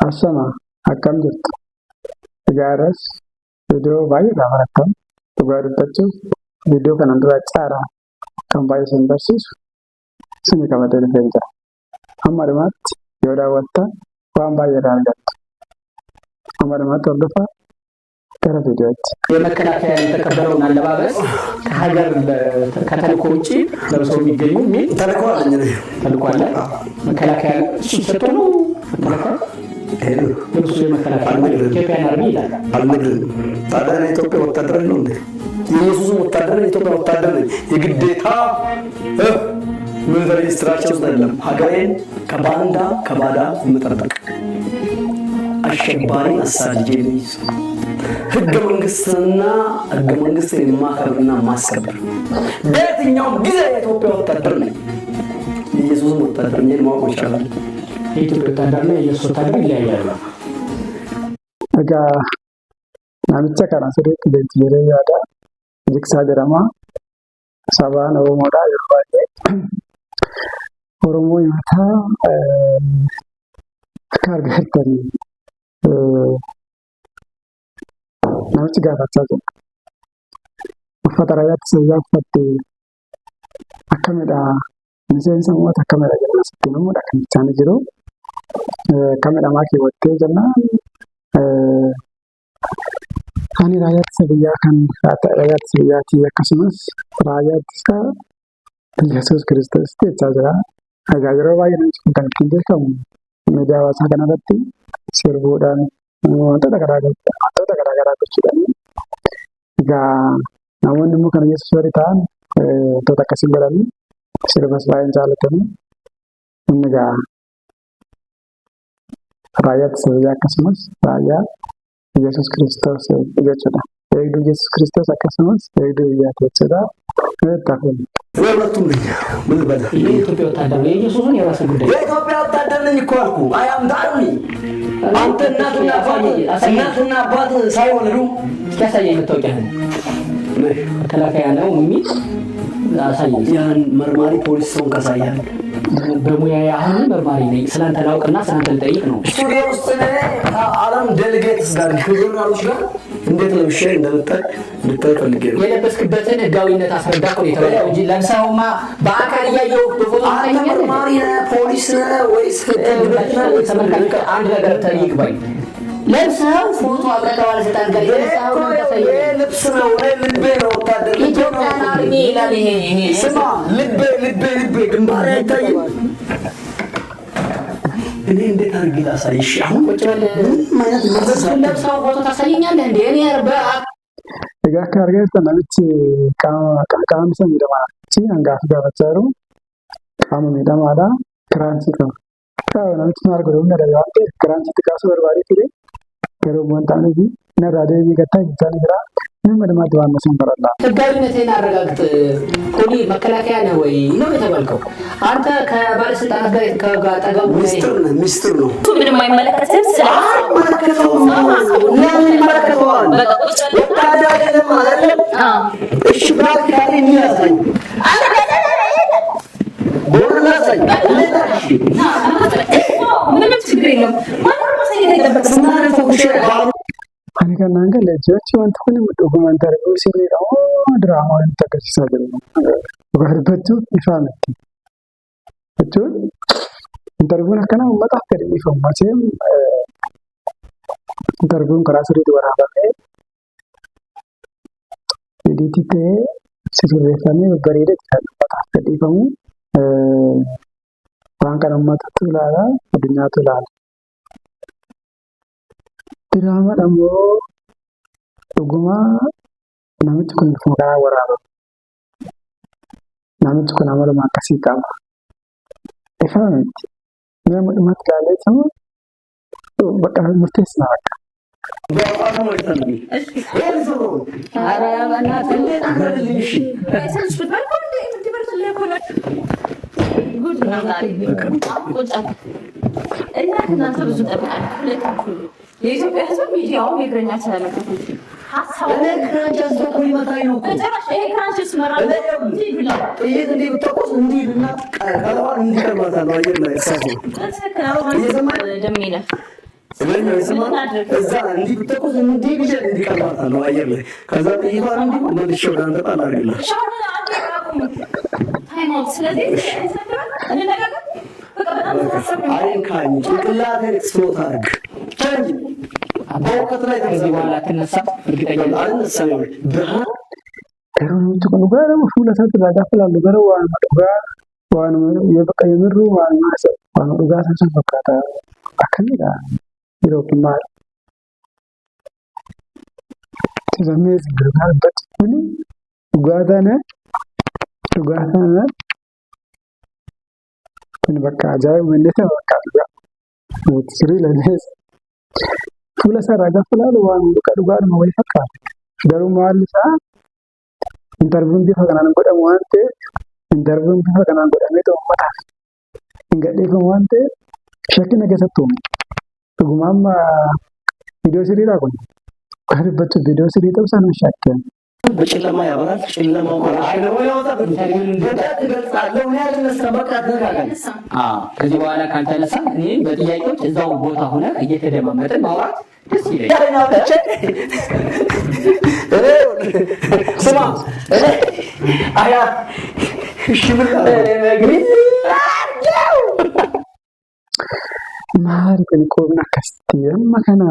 Asama akkam jirtu. Gaaras viidiyoo baay'ee gaafatamu dhugaa dubbachuuf viidiyoo kana dura caalaa kan baay'ee isin barsiisu isin qabatee dhufee jira. Amma dhumaatti yoo daawwattan waan baay'ee argattu. Amma dhumaatti hordofaa gara viidiyootti. የመከላከያ የተከበረውን አለባበስ ከሀገር ከተልእኮ ውጪ ለብሶ የሚገኙ ምን ተልኳለ መከላከያ እሱ ሰጥቶ ነው መከላከያ ልብሱ የመከላከያ ኢትዮጵያ አርሚ ይላል አልነግርም። ታዲያ ኢትዮጵያ ወታደር ነው እንዴ? ኢየሱስ ወታደር ኢትዮጵያ ወታደር የግዴታ ሚሊተሪ ስትራክቸር አይደለም። ሀገሬን ከባንዳ ከባዳ መጠበቅ አሸባሪ አሳድጄ ህገ መንግስትና ህገ መንግስትን የማከብርና ማስከበር በየትኛውም ጊዜ የኢትዮጵያ ወታደር ነኝ። የኢየሱስ ወታደር ነኝ ማወቅ ይቻላል። የኢትዮጵያ ወታደርና የኢየሱስ ወታደር ይለያያሉ። እጋ ናምቻ ካና ሰደት ለጅሬ ያዳ ጅክሳ ደራማ ሰባ ነው ሞዳ ይባል ኦሮሞ ይታ ካርገርተን namichi gaafachaa jira. Uffata raayyaa ittisa uffatte akkamidha miseensa uummata akkamidha jenna sitti namuudha kan isaan jiru. Akkamidha maa keewwattee jennaan ani raayyaa ittisa biyyaa kan raayyaa ittisa biyyaatii akkasumas raayyaa ittisa Yesuus Kiristoos jechaa jira. Egaa yeroo baay'ee namichi kun kan ittiin beekamu miidiyaa hawaasaa kanarratti sirbuudhaan wantoota garaagaraa gochuudhaan egaa namoonni immoo kan Yesuus warri ta'an wantoota akkasii godhanii sirbas baay'een jaallatanii inni egaa raayyaa ittisa biyyaa akkasumas raayyaa Yesuus Kiristoos jechuudha. Eegduu Yesuus Kiristoos akkasumas eegduu biyyaati jechuudha. ሁለቱም ነኝ ምን በላ የኢትዮጵያ ወታደር ነው የኢየሱስን የራስ ጉዳይ የኢትዮጵያ ወታደር ነኝ እኮ አልኩ። አያም ዳርሚ አንተ እናትና አባት ሳይወልዱ እስኪያሳየኝ መታወቂያ ነው መከላከያ ነው የሚል አሳየኝ። ያን መርማሪ ፖሊስ ሰውን ካሳያል በሙያ አሁን መርማሪ ነኝ ስላንተ ላውቅና ስላንተ ልጠይቅ ነው። ስቱዲዮ ውስጥ ዓለም ዴሊጌትስ ጋር ከጆርናሎች ጋር እንዴት ለምሽ እንደምጠቅ ልትፈልግ ነው የለበስክበትን ህጋዊነት አስረዳ እኮ ነው የተባለው እንጂ ለምሳውማ በአካል ያየው በፎቶ ታየኛለህ። መርማሪ ፖሊስ ወይስ ተመልካች አንድ ነገር ተይቅባይ ለምሳው ፎቶ አቀጣዋል ሰጣን ጋር ለምሳው ነው ተሰየው ልብስ ነው ልቤ ነው ወታደር ኢትዮጵያ አርሚ ይላል። ይሄ ስማ ልቤ ግንባር አይታይም። እኔ እንዴት አድርጌ ላሳይሽ? አሁን ቁጭ በል ማለት ለምሳው ፎቶ ታሳየኛለህ እንዴ? እኔ አርባ egaa akka argaa namichi qaama isa miidhamaadha. Hangaaf gaafachaa jiru qaama miidhamaadha. Kiraanchii qaba. Namichi maal godhu humna dhabee waan ta'eef kiraanchiitti kaasuu barbaadee ture garuu waan ta'aniif narraa deebii gattaa jechaa jira. Nama dhamaatti waan መስን በረላ ህጋዊነትን አረጋግጥ ፖሊ መከላከያ ነው ወይ ነው የተባልከው? አንተ ከባለስልጣናት ጋር ከጋጠገው ሚስጥር ነው ምንም አይመለከትም። ስለማይመለከተው ወታደር ማለት እሺ ፕራክቲካሊ የሚያሳይ ቦርናሳይ ምንም ችግር የለም። ማንም ማሳየት አይጠበቅም። Ani kan nanga lejochi wanti kun documentary sirri dha drama wanta agarsiisaa jiru. Dhugaa dubbachuuf ifa miti. Jechuun interviewun akkana uummataaf gadi dhiifamu malee interviewun karaa sirriitti waraabamee ediitii ta'ee sirreeffamee bareedee kan uummataaf gadi dhiifamu waan kana uummatatu ilaala addunyaatu ilaala. Drama dhammoo dhugumaa namichi kun fuudhaa waraabama. Namichi kun amaluma akkasii qaba. Ifa miti. Nama dhumatti ilaalleetu bakka murteessaa bakka. የኢትዮጵያ ሕዝብ ሚዲያው የግረኛ ተመልከቱ ሐሳቡ ክራንች አስተኮይ መታይ ነው በጭራሽ ይሄ ክራንች ስመራ እንዴ ይላል ጥይት እንዴ ብትተኮስ እንዴ እና ቀለዋን እንዲቀርባታል አየር ላይ ሳይሆን ተከራው ደሚነ እግረኛው ይሰማል። እዛ እንዲህ ብትተኩስ እንዲህ ቢጀል እንዲቀርባታል ነው አየር ላይ ከዛ ጥይቷን እንዲህ መልሼ ወደ አንተ ጣል አድርግልህ። አይንካኝ ጭንቅላቴን ኤክስፕሎት አድርግ ቻንጅ በእውቀት ላይ ከዚህ በኋላ አትነሳም። እርግጠኛ አልነሳም። ብርሃን ከሩንቱ ከኑጋራ ወፉላ ሰጥራ ጋፈላሉ ገረዋ ማጥጋ ዋን የበቃ የምሩ ዋን ማሰብ ዋን ዱጋታ ሰፈካታ አከኒዳ ይሮክማል ተዘሜዝ ግርማል በጥኒ ዱጋታነ ግን በቃ ጃይ ወንደተ በቃ ዱጋ ትሪ ለነስ ፉላ ሰራ ጋፈላሉ ዋን ዱጋታ ነው ወይ ፈካ ገሩ ማልሳ interview bifa kanan godam wante interview bifa kanan godam to mata ingade ko wante shakina gesattu tugumama video series la kon kare bacche video series to sanu shakke በጨለማ ያበራል ጨለማው ባሽነው ያወጣ ገልጻለሁ ያለ መስበካ ተጋጋል ከዚህ በኋላ ካንተነሳ እኔ በጥያቄዎች እዛው ቦታ ሆነ እየተደማመጥን ማውራት ደስ ይለኛል። ስማ አያ ሽምል ማሪ ኮና ካስቲየም ማከና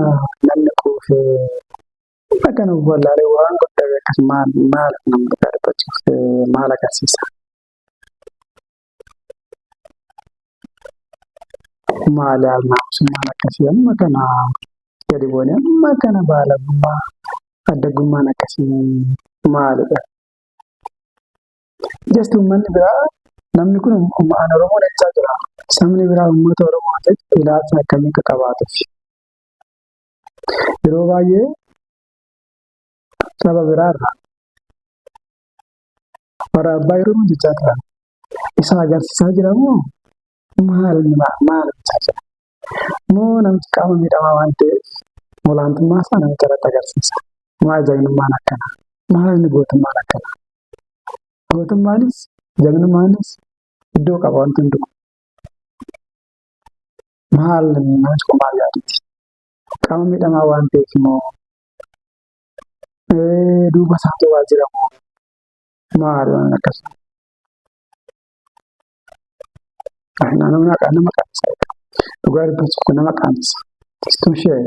ለነኮፍ ማከና ወላለ ዋን ቆጠበ ከስማን ማለት ነው ተቀርበች ማላካሲሳ ማላና ማላካሲየም ማከና ገዲቦኔ ማከና ባለማ አደጉማ ነከሲ ማለት ጀስቱ ማን ብራ namni kun ummata Oromoo dachaa jira. Sabni biraa uummata Oromootiif ilaalcha akkamii akka qabaatuuf. Yeroo baay'ee saba biraarraa warra abbaa Oromoo jechaa jira. Isa agarsiisaa jira moo maal jechaa jira? Moo namti qaama miidhamaa waan ta'eef olaantummaa isaa namicha irratti agarsiisa. Maal jagnummaan akkana? Maal inni gootummaan akkana? Gootummaanis jagnummaanis iddoo qaba wanti hunduu. Maal namichi kun maal yaaditi? Qaama miidhamaa waan ta'eef moo duuba isaatu waa jira moo maal waan akkasuma? Nama qaanisa. Dhugaa dubbachuuf kun nama qaanisa. Tistuu ishee.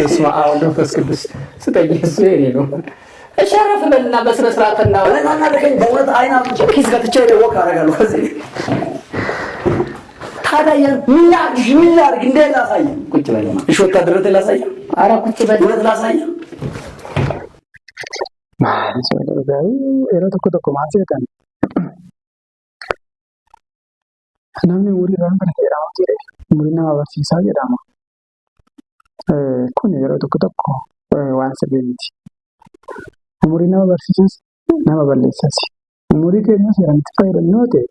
እስማ አሁን መንፈስ ቅዱስ ስጠኝ እሱ የኔ ነው። እሸረፍ በልና በስነ ስርዓት እና ወለና ለከኝ በእውነት አይና ኪስ ከትቼ ወክ አደርጋለሁ። ከዚህ ታዲያ ምን ላድርግ? እንዴት ላሳይ? ቁጭ በል እሺ፣ ወታደርነት ላሳይ? ኧረ ቁጭ በል እውነት ላሳይ? ማለት ነው። ጋይ ኤሮ ተኮ ማንሰተን namni umurii irraa kan jedhamu ture umuriin nama barsiisaa jedhama. Kun yeroo tokko waan sirrii miti. Umuriin nama barsiisas nama balleessas. Umurii keenya seeraan itti fayyadamnoo ta'e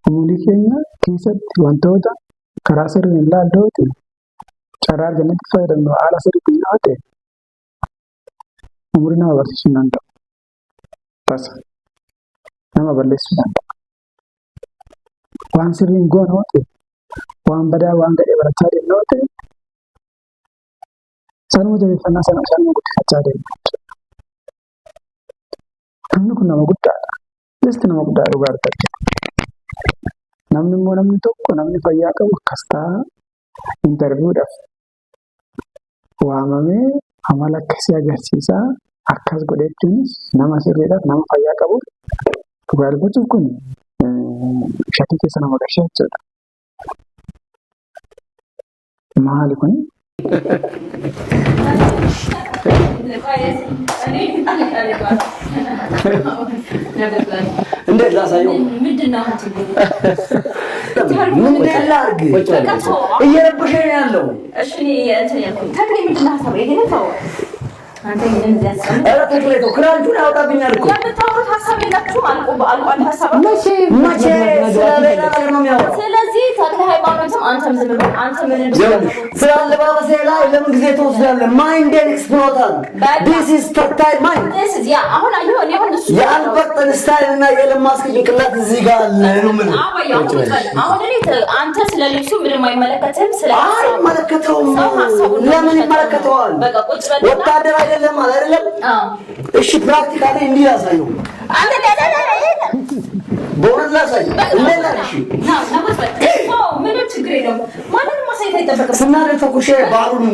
umurii keenya keessatti wantoota karaa sirriin hin laalloo ta'e carraa argannatti fayyadamnu haala sirrii yoo ta'e umurii nama barsiisuu hin danda'u. Tasa nama balleessuu danda'a. Waan sirriin goonoo ta'e waan badaa waan gadhee barachaa deemnoo ta'e sanuma jabeeffannaa sana sanuma guddifachaa deemna. Namni kun nama guddaadha. Jeesti nama guddaa dhugaa argate. Namni immoo namni tokko namni fayyaa qabu akkas ta'a intarviiwudhaaf waamamee amala akkasii agarsiisaa akkas godhechuunis nama sirriidhaaf nama fayyaa qabu dhugaa argachuuf kun shatii keessa nama gashaa jechuudha. Maali kun? እንዴት ላሳየው? ምን ላድርግ? እየረበሸኝ ያለው እሺ እንትን ያልኩኝ ተክሌ ምንድን ነው ሀሳብ ይሄ ነው? አንተ ምን እንደዚህ ኧረ ተክሌ ተው፣ ክራንቹን ያወጣብኛል እኮ። የምታወሩት ሀሳብ የላችሁም? አልቋል ሀሳብ መቼ ስለሌላ ነገር ነው የሚያወራው። ስለዚህ ተክሌ ሃይማኖትም አንተም ዝም ብለህ አንተ ምን ስለአለባበሴ ላይ ለምን ጊዜ ትወስዳለህ? ማይንዴን ኤክስፕሎር this is fertile mind አሁን አየሁ እኔ አሁን እሱ የአልበርት አንስታይን እና የኤለን ማስክ ጭንቅላት እዚህ ጋር አለ ነው ምን አሁን እኔ አንተ ስለ ልብሱ ምንም አይመለከትም አይመለከተውም ለምን ይመለከተዋል ወታደር አይደለም አይደለም እሺ ፕራክቲካሊ እንዲህ ያሳየው አንተ በእውነት ላሳይ እንደላሽ ምንም ችግር የለውም ማንንም ማሳየት አይጠበቅም ስናደርግ ተኩሼ ባሩን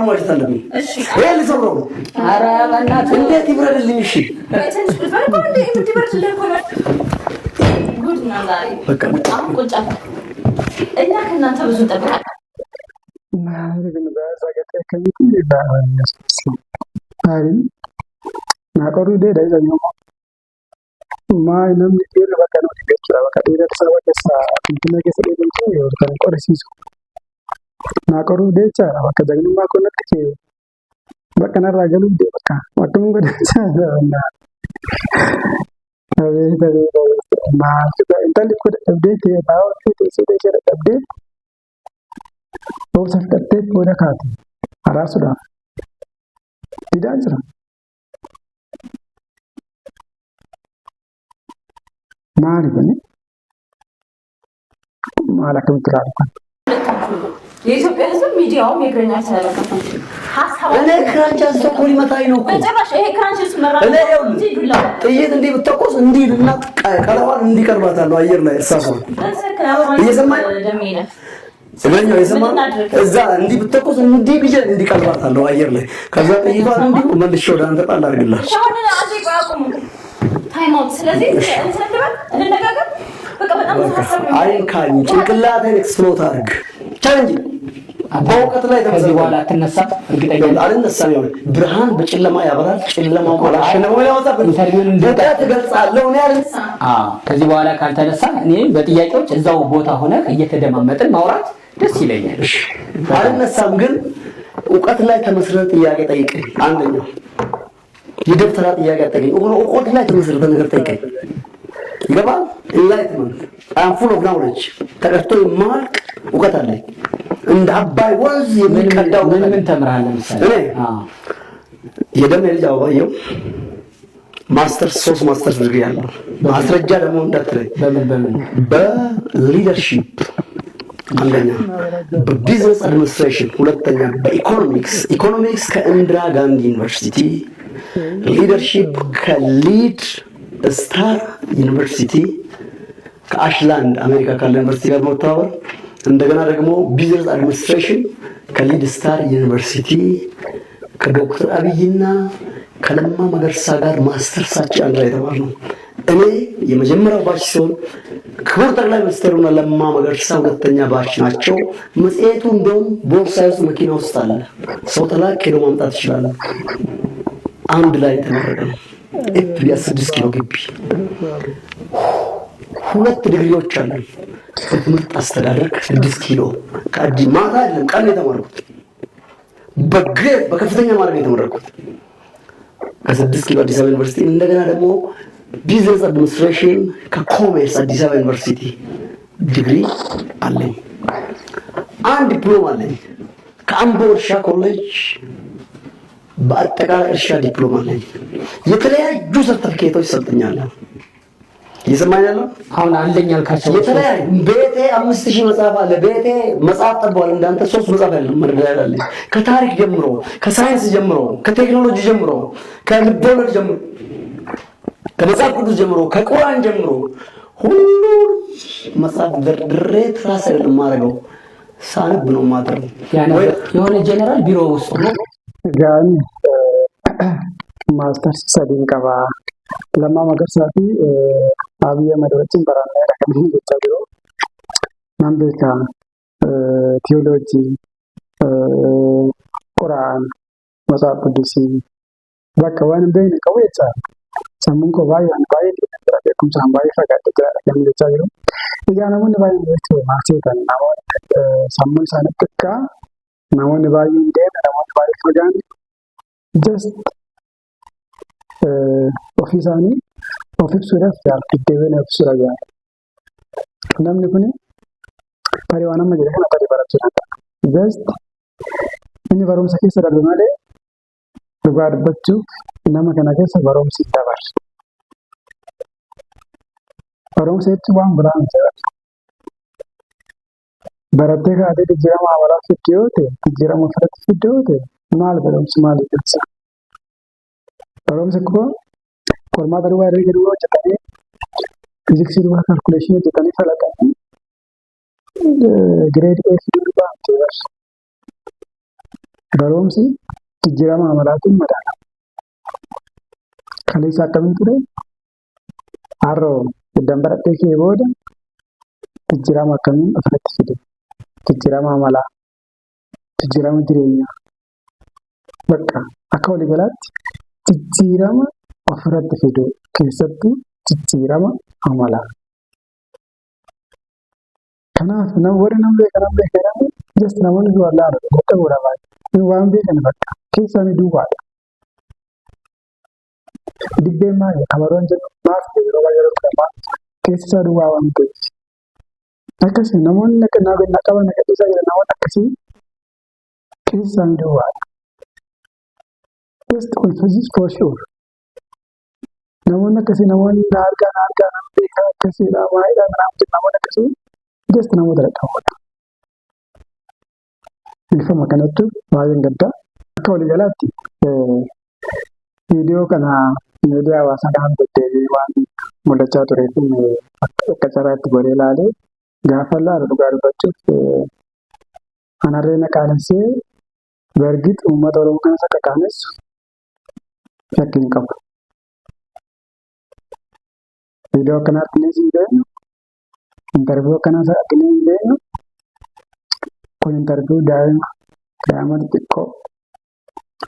ማለት አለብኝ እሺ ይሄ ልሰብረው ኧረ በእናትህ እንዴት ይብረድልኝ እሺ ትንሽ ብትበርኩ እንዴ የምትበርድልህ እኮ ነው ጉድ ነው ዛሬ በቃ በጣም ቁጫ እኛ ከእናንተ ብዙ እንጠብቃለን ግን በዛገተ ከሚት ባያነስ አሪ ናቆሩ ደይዘኛው ማይነም ዲር በቀን ነው ዲር በቃ ዲር ተሰበከሳ እንትነገ ስለደንቶ ይወርታል ቆርሲሱ ናቆሩ ደይቻ በቃ ደግሞማ ኮነከ በቀን አራገሉ በቃ ወጥም ገደቻ እና አቤት አቤት እንታል እኮ ደብዴት ባውት ተሰደጀ ደብዴት ወሰፍ ደብዴት ወደ ካት አራሱዳ ዲዳንስራ ማን ይበኔ ማላከም ትራልኩ የኢትዮጵያ ህዝብ ሚዲያው የግረኛ ተለከፈ ሐሳብ እኔ ክራንች አስተኮሪ መታይ ነው እኮ በጭራሽ ይሄ ክራንች እሱ መራ ጥይት እንዲህ ብትተኮስ እንዲህ እና ቀለዋን እንዲቀርባታል አየር ላይ እርሳሱ እየሰማኝ ስለኛው የሰማኝ እዛ እንዲህ ብትተኮስ እንዲህ ቢጀ እንዲቀርባታል አየር ላይ ከዛ ጥይቷን እንዲህ መልሼ ወደ አንተ ጣል አድርግልህ ሻውን አንዴ ባቁም ታይምአውት ስለዚህ እንሰልበን እንነጋገር በቃ በጣም ተሳሰብ አይንካኝ ጭንቅላቴን ኤክስፕሎት አድርግ ቻሌንጅ በእውቀት ላይ ከዚህ በኋላ አትነሳም እርግጠኛ አልነሳም ይሆን ብርሃን በጨለማ ያበራል ጨለማው ማላሸነው ያወጣ ኢንተርቪውን እንደታ ትገልጻለህ ነው ያለ ከዚህ በኋላ ካልተነሳ እኔ በጥያቄዎች እዛው ቦታ ሆነ እየተደማመጥን ማውራት ደስ ይለኛል አልነሳም ግን እውቀት ላይ ተመስርተህ ጥያቄ ጠይቀኝ አንደኛው የደብተራ ጥያቄ ጠይቀኝ እውቀት ላይ ተመስርተህ ነገር ጠይቀኝ ይገባል ኢንላይትመንት I'm full of knowledge ተቀርቶ የማልቅ እውቀት አለኝ እንደ አባይ ወንዝ የሚቀዳው ምን ተምራለህ ለምሳሌ የደም ልጅ አባየው ማስተርስ 3 ማስተርስ ዲግሪ ያለው ማስረጃ ደግሞ እንዳትለኝ በምን በሊደርሺፕ አንደኛ በቢዝነስ አድሚኒስትሬሽን ሁለተኛ በኢኮኖሚክስ ከኢንዲራ ጋንዲ ዩኒቨርሲቲ ሊደርሺፕ ከሊድ ስታር ዩኒቨርሲቲ ከአሽላንድ አሜሪካ ካለ ዩኒቨርሲቲ ጋር መተባበር እንደገና ደግሞ ቢዝነስ አድሚኒስትሬሽን ከሊድ ስታር ዩኒቨርሲቲ ከዶክተር አብይና ከለማ መገርሳ ጋር ማስተርሳችን አንድ ላይ ተማርነው እኔ የመጀመሪያው ባች ሲሆን ክቡር ጠቅላይ ሚኒስትሩና ለማ መገርሳ ሁለተኛ ባች ናቸው መጽሔቱ እንደውም ቦርሳዬ ውስጥ መኪና ውስጥ አለ ሰው ተላክ ሄዶ ማምጣት ይችላል አንድ ላይ ተመረቀ ኢትዮጵያ 6 ኪሎ ግቢ ሁለት ዲግሪዎች አሉ በትምህርት አስተዳደር 6 ኪሎ ከአዲ ማታ አይደለም ቀን የተመረቁት በግሬድ በከፍተኛ ማዕረግ የተመረቁት ከ6 ኪሎ አዲስ አበባ ዩኒቨርሲቲ እንደገና ደግሞ ቢዝነስ አድሚኒስትሬሽን ከኮሜርስ አዲስ አበባ ዩኒቨርሲቲ ዲግሪ አለኝ አንድ ዲፕሎማ አለኝ ከአምቦ እርሻ ኮሌጅ በአጠቃላይ እርሻ ዲፕሎማ አለኝ የተለያዩ ሰርተፊኬቶች ሰጥኛለሁ ይሰማኛል አሁን አለኝ አልካቸው የተለያዩ ቤቴ 5000 መጽሐፍ አለ ቤቴ መጽሐፍ ጠቧል እንዳንተ 3 መጽሐፍ አለ መረዳዳለ ከታሪክ ጀምሮ ከሳይንስ ጀምሮ ከቴክኖሎጂ ጀምሮ ከልቦለድ ጀምሮ ከመጽሐፍ ቅዱስ ጀምሮ ከቁርአን ጀምሮ ሁሉ መጽሐፍ ድሬ ትራስ አይደለም ማረገው ሳነብ ነው ማድረግ የሆነ ጀነራል ቢሮ ውስጥ ነው ጋን ማስተርስ ሰዲን ቀባ ለማ መገርሳቲ አብየ መድረችን በራና ያረከኝ ልጅአው ማንበካ ቴዎሎጂ ቁርአን መጽሐፍ ቅዱስ በቃ ወንደ ነው ከወይጻ ሰሙን ኮባይ አንባይ ለተረከም ሳምባይ ፈቃደ ያረከኝ ልጅአው ይጋና ምን ባይ ነው ማርሴታና ሰሙን ሳነጥቃ ናውን ባይ እንደ ናውን ባይ ፈጋን just ኦፊሳኒ ኦፊስ ሱራፍ ያልኩ ደበነ ሱራያ namni kun tarii waan amma jedhe kana tarii barachuu danda'a. Just inni barumsa keessa darbe malee dhugaa dubbachuuf nama kana keessa barumsi dabarsa. Barumsa jechuun waan biraa miti. Barattee kaatee jijjiirama amalaa fidde yoo ta'e, jijjiirama ofirratti fidde yoo ta'e, maal barumsi maaliif ibsa? Barumsi kun qormaata duwwaa herreega duwwaa hojjetanii, fiiziksii duwwaa kaalkuleeshinii hojjetanii falaqanii gireedii eegsisuu duwwaa miti barsa. Barumsi jijjiirama amalaatiin madaala. Kaleessa akkamiin ture? Har'oo iddaan baradhee kee booda jijjiirama akkamiin ofirratti fide? Jijjiirama amalaa, jijjiirama jireenyaa. Bakka akka waliigalaatti jijjiirama ofirratti fidu keessattuu jijjiirama amalaa. Kanaaf warri nama beekan just namoonni du'an laala bakka godhamaa waan beekan bakka keessaa ni duwwaadha. Dibbeen maali? Amaroon jennu maaf yeroo baay'ee jedhamaa keessa isaa duwwaa waan ta'eef. Akkasii namoonni nagaa qaban naqachiisaa jiran namoonni akkasii keessa ni duwwaadha. Just for sure. Namoonni akkasii namoonni na argaa nama beekan akkasiidha waa'eedha namoonni akkasii just namoota dadhaboodha. Biifama kanatti baay'een gaddaa akka waliigalaatti viidiyoo kana miidiyaa hawaasaa kanaan deddeebi'ee waan mul'achaa tureef akka carraatti godhee ilaalee gaafa laalu dhugaa dubbachuuf anarree naqaalessee bargit uummata Oromoo kanas akka qaanessu shakkii hin qabu. Viidiyoo akkanaatti illee hin beeknu, intarviiyuu akkanaas arginee hin beeknu. Kun intarviiyuu daa'ima xixiqqoo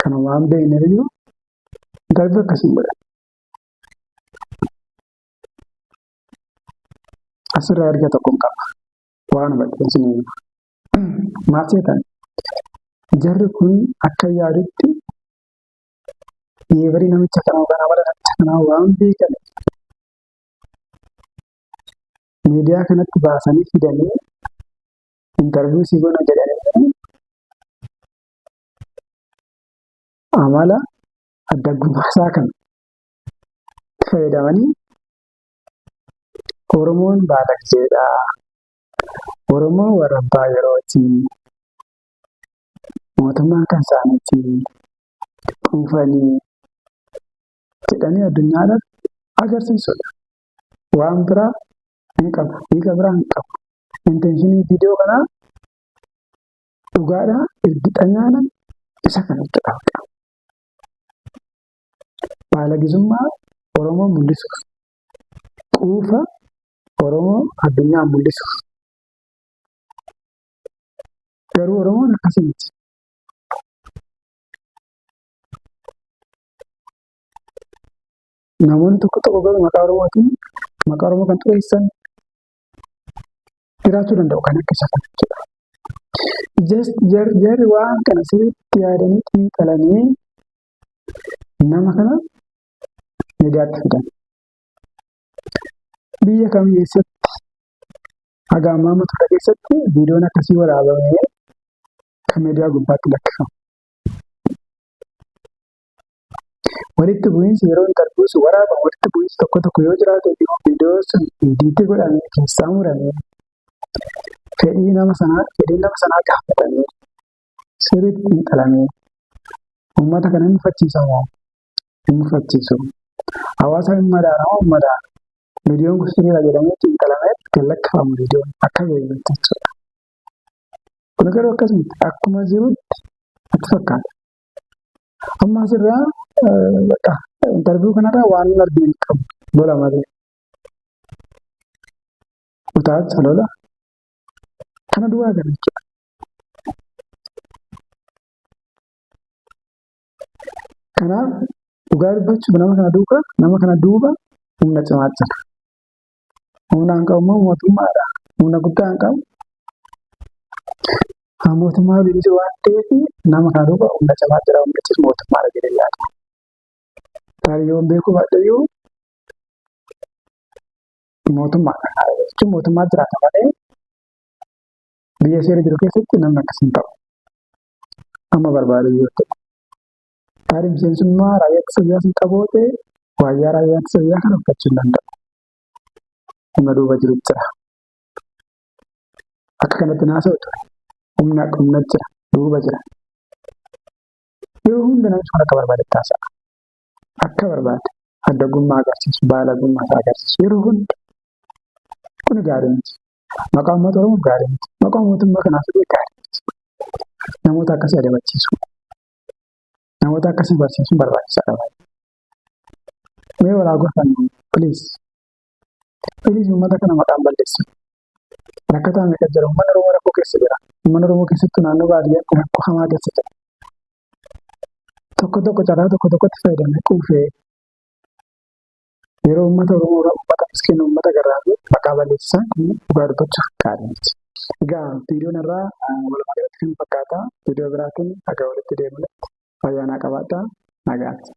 kan waan beekneef iyyuu intarviiyuu akkasiin godhan. Asirraa erga tokko hin qaba. Waan badheessin maal seetan jarri kun akka yaadutti yeebarii namicha kanaa kan amala namicha kanaa waan beekan miidiyaa kanatti baasanii fidanii intarviiyuu si goona jedhanii amala addaggummaa kan fayyadamanii Oromoon baalagzeedha. Oromoon warra abbaa yerooti. Mootummaan kan isaaniiti. Dhuunfanii jedhanii addunyaadhaaf agarsiisudha. Waan biraa hin qabu. Hiika biraa hin qabu. Intenshinii viidiyoo kanaa dhugaadhaa ergixanyaana isa kana jedhamudha. Baalagizummaa Oromoo mul'isuuf. Quufa Oromoo addunyaa mul'isuuf. Garuu Oromoon akkasii miti. Namoonni tokko garuu maqaa Oromootiin maqaa Oromoo kan xureessan jiraachuu danda'u kan akka isa kana jedha. Jarri waan kana sirriitti yaadanii xiinxalanii nama kana miidiyaatti fidan. Biyya kam keessatti haga ammaa mata keessatti viidiyoon akkasii waraabamee kan miidiyaa gubbaatti lakkifamu. Walitti bu'iinsi yeroo intarviiyuus waraabamu walitti bu'iinsi tokko yoo jiraate viidiyoo sun ediitii godhamee keessaa muramee fedhii nama sanaa gaafatamee sirriitti xiinxalamee uummata kana hin mufachiisamu hin mufachiisu. Hawaasa hin madaala. Viidiyoon kun sirriidha jedhamee xiinxalamee kan lakkifamu viidiyoon akka beekamtu jechuudha. Kun garuu akkasumatti akkuma jirutti natti fakkaata. Amma asirraa intarviiyuu kanarraa waan hin arginu qabu lola malee. Utaacha lola kana duwwaa gara jechuudha. Kanaaf dhugaa dubbachuuf nama kana duuba humna cimaa jira. Humna hin qabu immoo mootummaadha. Humna guddaa hin qabu. Mootummaa waliin jiru waan ta'eef nama kana duuba humna cimaa jira. Humna cimaa mootummaadha jedhee yaada. Taariyoon beekuu baadhayyuu mootummaadha. Jechuun mootummaa jiraata malee biyya seera jiru keessatti namni akkasii hin ta'u. Amma barbaade yoo ta'u. Taariin miseensummaa raayyaa ittisa biyyaa hin qaboote waayyaa raayyaa ittisa biyyaa kana uffachuu hin danda'u. Humna duuba jiru jira. Akka kanatti naasa'u ture. Humna jira. Duuba jira. Yeroo hunda namni sun akka barbaade taasa'a. Akka barbaade addagummaa agarsiisu, baalagummaa isaa agarsiisu yeroo hunda. Kun gaarii miti. Maqaa uummata Oromoo gaarii miti. Maqaa mootummaa kanaaf illee gaarii miti. Namoota akkasii adabachiisu. Namoota akkasii barsiisuun barbaachisaadha. Mee walaa gorfannu please uummata kana maqaan balleessu. Rakkataan meeqa jira? Uummanni Oromoo rakkoo keessa jira. Uummanni Oromoo keessattuu naannoo baadiyyaatti rakkoo hamaa keessa jira. Tokko carraa tokkotti fayyadamee quufee yeroo uummata Oromoo uummata miskiina uummata garraamuu maqaa balleessisan dhugaa dubbachuuf gaarii miti. Egaa viidiyoon irraa walumaa galatti kan fakkaata. Viidiyoo biraatiin akka walitti deemuutti fayyaa naa qabaadhaa. Nagaatti.